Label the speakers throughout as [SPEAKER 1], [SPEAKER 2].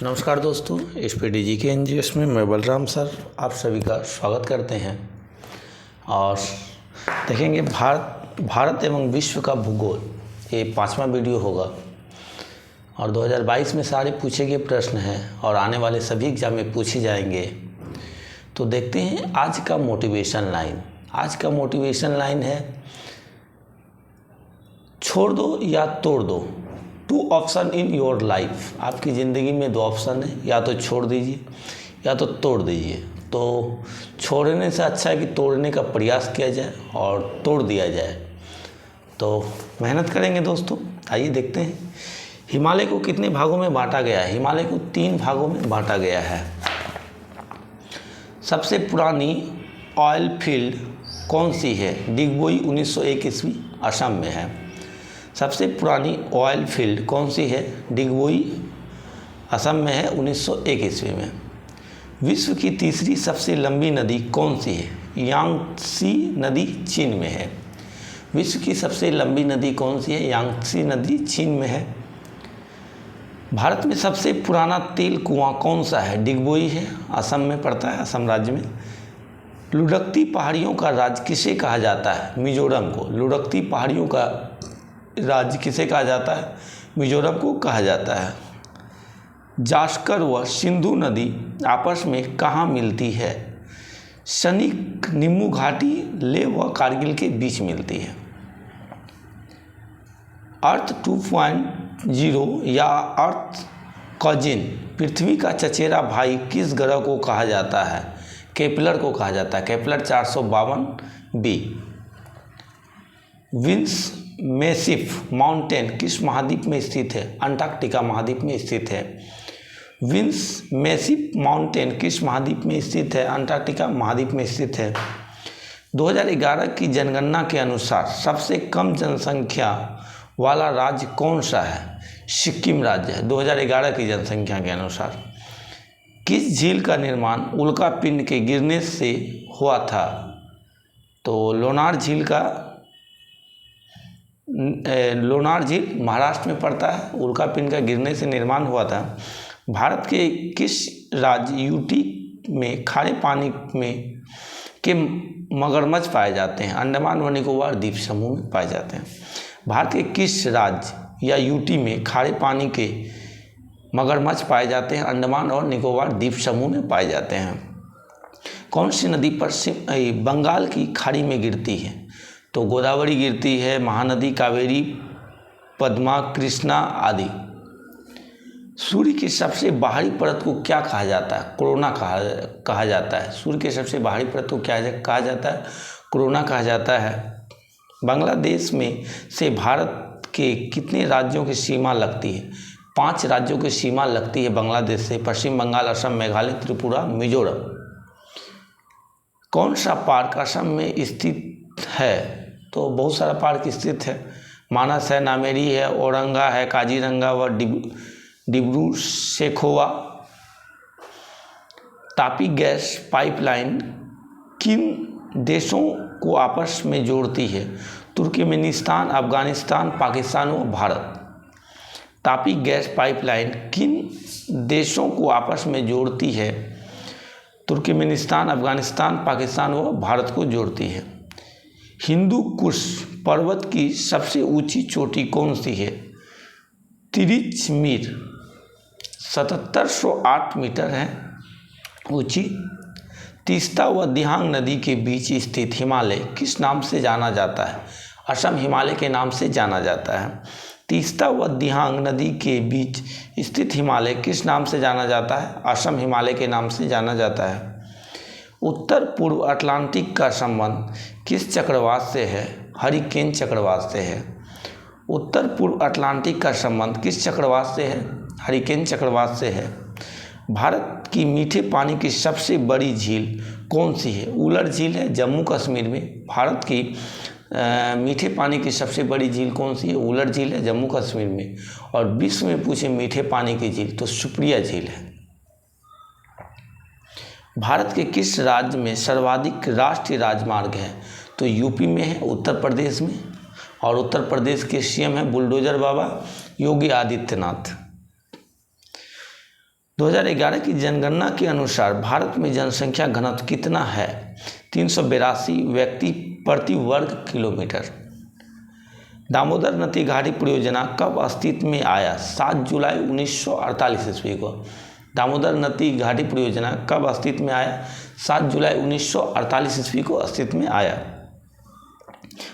[SPEAKER 1] नमस्कार दोस्तों, एसपीडीजी के एनजीएस में मैं बलराम सर आप सभी का स्वागत करते हैं। और देखेंगे भारत एवं विश्व का भूगोल, ये 5वां वीडियो होगा। और 2022 में सारे पूछे गए प्रश्न हैं और आने वाले सभी एग्जाम में पूछे जाएंगे। तो देखते हैं आज का मोटिवेशन लाइन। आज का मोटिवेशन लाइन है, छोड़ दो या तोड़ दो, 2 ऑप्शन इन योर लाइफ। आपकी ज़िंदगी में 2 ऑप्शन है, या तो छोड़ दीजिए या तो तोड़ दीजिए। तो छोड़ने से अच्छा है कि तोड़ने का प्रयास किया जाए और तोड़ दिया जाए। तो मेहनत करेंगे दोस्तों। आइए देखते हैं, हिमालय को कितने भागों में बांटा गया है। हिमालय को 3 भागों में बांटा गया है। सबसे पुरानी ऑयल फील्ड कौन सी है? डिगबोई 1901 ईस्वी, असम में है। सबसे पुरानी ऑयल फील्ड कौन सी है? डिगबोई, असम में है, 1901 ईस्वी में। विश्व की तीसरी सबसे लंबी नदी कौन सी है? यांगत्सी नदी चीन में है। विश्व की सबसे लंबी नदी कौन सी है? यांगत्सी नदी चीन में है। भारत में सबसे पुराना तेल कुआं कौन सा है? डिगबोई है, असम में पड़ता है, असम राज्य में। लुढ़कती पहाड़ियों का राज्य किसे कहा जाता है? मिजोरम को। लुढ़कती पहाड़ियों का राज्य किसे कहा जाता है? मिजोरम को कहा जाता है। जास्कर व सिंधु नदी आपस में कहाँ मिलती है? सनिक निम्बू घाटी, लेह व कारगिल के बीच मिलती है। अर्थ 2.0 या अर्थ कजिन, पृथ्वी का चचेरा भाई किस ग्रह को कहा जाता है? केपलर को कहा जाता है। Kepler 452b। Wins massif mountain किस महाद्वीप में स्थित है? अंटार्कटिका महाद्वीप में स्थित है। विंस मैसिफ माउंटेन किस महाद्वीप में स्थित है? अंटार्कटिका महाद्वीप में स्थित है। 2011 की जनगणना के अनुसार सबसे कम जनसंख्या वाला राज्य कौन सा है? सिक्किम राज्य है, 2011 की जनसंख्या के अनुसार। किस झील का निर्माण उल्का पिंड के गिरने से हुआ था? तो लोनार झील महाराष्ट्र में पड़ता है, उल्का पिंड का गिरने से निर्माण हुआ था। भारत के किस राज्य यूटी में खारे पानी में के मगरमच्छ पाए जाते हैं? अंडमान व निकोबार द्वीप समूह में पाए जाते हैं। भारत के किस राज्य या यूटी में खारे पानी के मगरमच्छ पाए जाते हैं? अंडमान और निकोबार द्वीप समूह में पाए जाते हैं। कौन सी नदी पश्चिम बंगाल की खाड़ी में गिरती है? तो गोदावरी गिरती है, महानदी कावेरी, पद्मा, कृष्णा आदि। सूर्य की सबसे बाहरी परत को क्या कहा जाता है? कोरोना कहा जाता है। सूर्य के सबसे बाहरी परत को क्या कहा जाता है? कोरोना कहा जाता है। बांग्लादेश में से भारत के कितने राज्यों की सीमा लगती है? 5 राज्यों की सीमा लगती है बांग्लादेश से, पश्चिम बंगाल, असम, मेघालय, त्रिपुरा, मिजोरम। कौन सा पार्क असम में स्थित है? तो बहुत सारा पार्क स्थित है। मानस है, नामेरी है, औरंगा है, काजीरंगा व डिब्रू सेखोवा। तापी गैस पाइपलाइन किन देशों को आपस में जोड़ती है? तुर्कमेनिस्तान, अफगानिस्तान, पाकिस्तान व भारत। तापी गैस पाइपलाइन किन देशों को आपस में जोड़ती है? तुर्कमेनिस्तान, अफगानिस्तान, पाकिस्तान व भारत को जोड़ती है। हिंदू कुश पर्वत की सबसे ऊंची चोटी कौन सी है? तिरिचमीर, 7708 मीटर है ऊंची। तीस्ता व दिहांग नदी के बीच स्थित हिमालय किस नाम से जाना जाता है? असम हिमालय के नाम से जाना जाता है। तीस्ता व दिहांग नदी के बीच स्थित हिमालय किस नाम से जाना जाता है? असम हिमालय के नाम से जाना जाता है। उत्तर पूर्व अटलांटिक का संबंध किस चक्रवात से है? हरिकेन चक्रवात से है। उत्तर पूर्व अटलांटिक का संबंध किस चक्रवात से है? हरिकेन चक्रवात से है। भारत की मीठे पानी की सबसे बड़ी झील कौन सी है? उलर झील है, जम्मू कश्मीर में। भारत की मीठे पानी की सबसे बड़ी झील कौन सी है? उलर झील है, जम्मू कश्मीर में। और विश्व में पूछे मीठे पानी की झील तो सुप्रिया झील है। भारत के किस राज्य में सर्वाधिक राष्ट्रीय राजमार्ग है? तो यूपी में है, उत्तर प्रदेश में। और उत्तर प्रदेश के सीएम है बुलडोजर बाबा योगी आदित्यनाथ। 2011 की जनगणना के अनुसार भारत में जनसंख्या घनत्व कितना है? 382 व्यक्ति प्रति वर्ग किलोमीटर। दामोदर नदी घाटी परियोजना कब अस्तित्व में आया? 7 जुलाई 1948 ईस्वी को। दामोदर नदी घाटी परियोजना कब अस्तित्व में आया? 7 जुलाई 1948 ईस्वी को अस्तित्व में आया।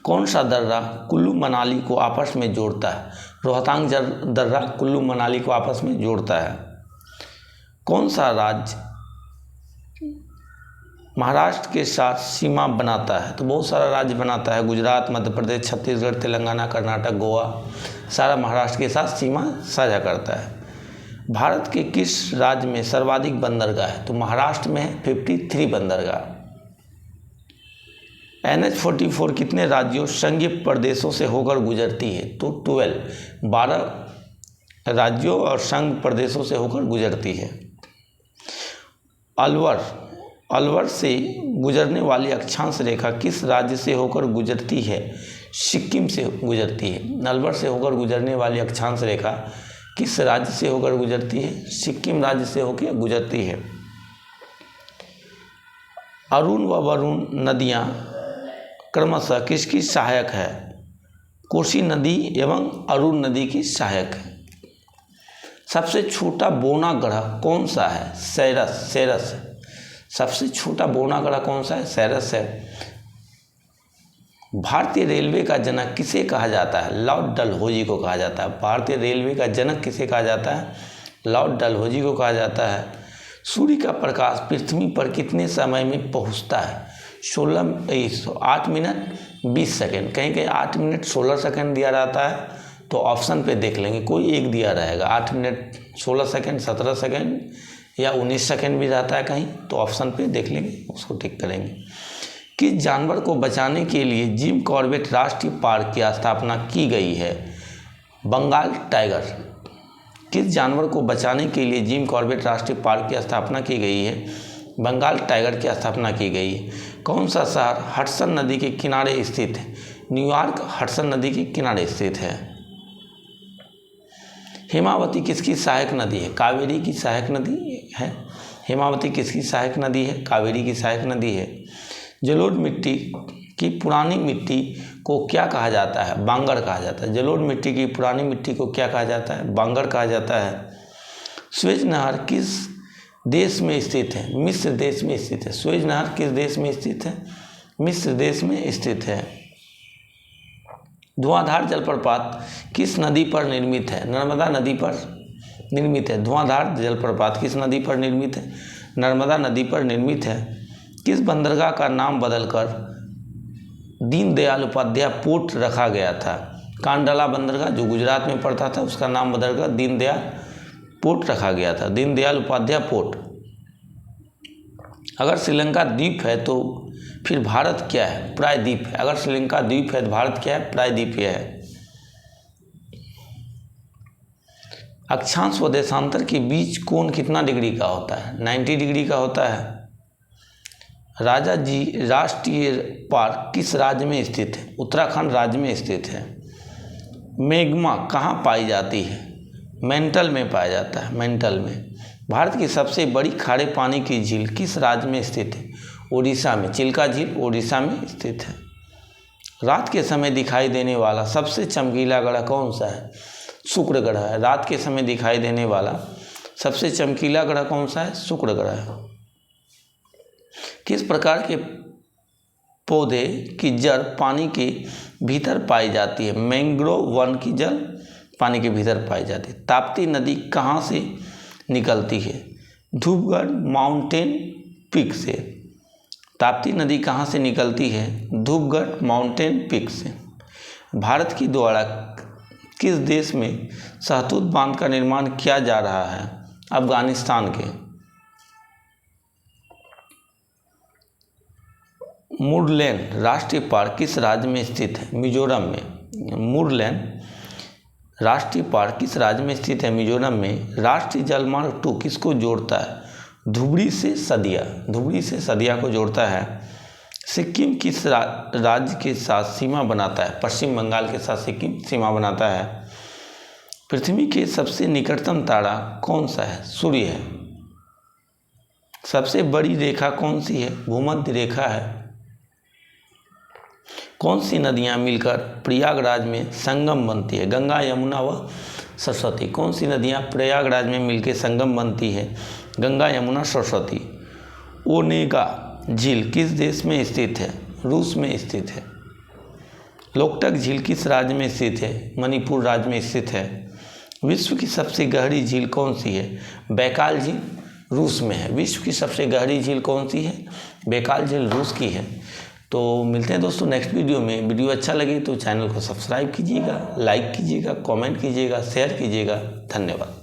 [SPEAKER 1] कौन सा दर्रा कुल्लू मनाली को आपस में जोड़ता है? रोहतांग दर्रा कुल्लू मनाली को आपस में जोड़ता है। कौन सा राज्य महाराष्ट्र के साथ सीमा बनाता है? तो बहुत सारा राज्य बनाता है। गुजरात, मध्य प्रदेश, छत्तीसगढ़, तेलंगाना, कर्नाटक, गोवा, सारा महाराष्ट्र के साथ सीमा साझा करता है। भारत के किस राज्य में सर्वाधिक बंदरगाह है? तो महाराष्ट्र में है 53 बंदरगाह। NH-44 कितने राज्यों संघीय प्रदेशों से होकर गुजरती है? तो 12 राज्यों और संघ प्रदेशों से होकर गुजरती है। अलवर से गुजरने वाली अक्षांश रेखा किस राज्य से होकर गुजरती है? सिक्किम से गुजरती है। अलवर से होकर गुजरने वाली अक्षांश रेखा किस राज्य से होकर गुजरती है? सिक्किम राज्य से होकर गुजरती है। अरुण व वरुण नदियाँ क्रमशः किसकी सहायक है? कोसी नदी एवं अरुण नदी की सहायक है। सबसे छोटा बौना ग्रह कौन सा है? सेरस। सबसे छोटा बौना ग्रह कौन सा है? सेरस है। भारतीय रेलवे का जनक किसे कहा जाता है? लॉर्ड डलहौजी को कहा जाता है। भारतीय रेलवे का जनक किसे कहा जाता है? लॉर्ड डलहौजी को कहा जाता है। सूर्य का प्रकाश पृथ्वी पर कितने समय में पहुंचता है? 8 मिनट 20 सेकेंड। कहीं कहीं 8 मिनट 16 सेकेंड दिया रहता है, तो ऑप्शन पे देख लेंगे, कोई एक दिया रहेगा। 8 मिनट 16 सेकेंड, 17 सेकेंड या 19 सेकेंड भी रहता है कहीं, तो ऑप्शन पे देख लेंगे, उसको टिक करेंगे। किस जानवर को बचाने के लिए जिम कॉर्बेट राष्ट्रीय पार्क की स्थापना की गई है? बंगाल टाइगर। किस जानवर को बचाने के लिए जिम कॉर्बेट राष्ट्रीय पार्क की स्थापना की गई है? बंगाल टाइगर की स्थापना की गई है। कौन सा शहर हडसन नदी के किनारे स्थित है? न्यूयॉर्क हडसन नदी के किनारे स्थित है। हेमावती किसकी सहायक नदी है? कावेरी की सहायक नदी है। हेमावती किसकी सहायक नदी है? कावेरी की सहायक नदी है। जलोढ़ मिट्टी की पुरानी मिट्टी को क्या कहा जाता है? बांगर कहा जाता है। जलोढ़ मिट्टी की पुरानी मिट्टी को क्या कहा जाता है? बांगर कहा जाता है। स्वेज नहर किस देश में स्थित है? मिस्र देश में स्थित है। स्वेज नहर किस देश में स्थित है? मिस्र देश में स्थित है। धुआंधार जलप्रपात किस नदी पर निर्मित है? नर्मदा नदी पर निर्मित है। धुआंधार जलप्रपात किस नदी पर निर्मित है? नर्मदा नदी पर निर्मित है। किस बंदरगाह का नाम बदलकर दीनदयाल उपाध्याय पोर्ट रखा गया था? कांडला बंदरगाह जो गुजरात में पड़ता था, उसका नाम बदलकर दीनदयाल पोर्ट रखा गया था, दीनदयाल उपाध्याय पोर्ट। अगर श्रीलंका द्वीप है तो फिर भारत क्या है? प्रायद्वीप है। अगर श्रीलंका द्वीप है तो भारत क्या है? प्रायद्वीपीय है। अक्षांश व देशांतर के बीच कोण कितना डिग्री का होता है? 90 डिग्री का होता है। राजा जी राष्ट्रीय पार्क किस राज्य में स्थित है? उत्तराखंड राज्य में स्थित है। मैग्मा कहाँ पाई जाती है? मेंटल में पाया जाता है। मेंटल में। भारत की सबसे बड़ी खारे पानी की झील किस राज्य में स्थित है? ओडिशा में। चिल्का झील ओडिशा में स्थित है। रात के समय दिखाई देने वाला सबसे चमकीला ग्रह कौन सा है? शुक्र ग्रह है। रात के समय दिखाई देने वाला सबसे चमकीला ग्रह कौन सा है? शुक्र ग्रह है। किस प्रकार के पौधे की जड़ पानी के भीतर पाई जाती है? मैंग्रोव वन की जड़ पानी के भीतर पाई जाती है। ताप्ती नदी कहाँ से निकलती है? धूपगढ़ माउंटेन पीक से। ताप्ती नदी कहाँ से निकलती है? धूपगढ़ माउंटेन पीक से। भारत के द्वारा किस देश में शहतूत बांध का निर्माण किया जा रहा है? अफगानिस्तान के। मुरलेन राष्ट्रीय पार्क किस राज्य में स्थित है? मिजोरम में। मुरलेन राष्ट्रीय पार्क किस राज्य में स्थित है? मिजोरम में। राष्ट्रीय जलमार्ग 2 किसको जोड़ता है? धुबरी से सदिया। धुबरी से सदिया को जोड़ता है। सिक्किम किस राज्य के साथ सीमा बनाता है? पश्चिम बंगाल के साथ सिक्किम सीमा बनाता है। पृथ्वी के सबसे निकटतम तारा कौन सा है? सूर्य है। सबसे बड़ी रेखा कौन सी है? भूमध्य रेखा है। कौन सी नदियाँ मिलकर प्रयागराज में संगम बनती है? गंगा, यमुना व सरस्वती। कौन सी नदियाँ प्रयागराज में मिलकर संगम बनती है? गंगा, यमुना, सरस्वती। ओनेगा झील किस देश में स्थित है? रूस में स्थित है। लोकटक झील किस राज्य में स्थित है? मणिपुर राज्य में स्थित है। विश्व की सबसे गहरी झील कौन सी है? बैकाल झील रूस में है। विश्व की सबसे गहरी झील कौन सी है? बैकाल झील रूस की है। तो मिलते हैं दोस्तों नेक्स्ट वीडियो में। वीडियो अच्छा लगे तो चैनल को सब्सक्राइब कीजिएगा, लाइक कीजिएगा, कमेंट कीजिएगा, शेयर कीजिएगा। धन्यवाद।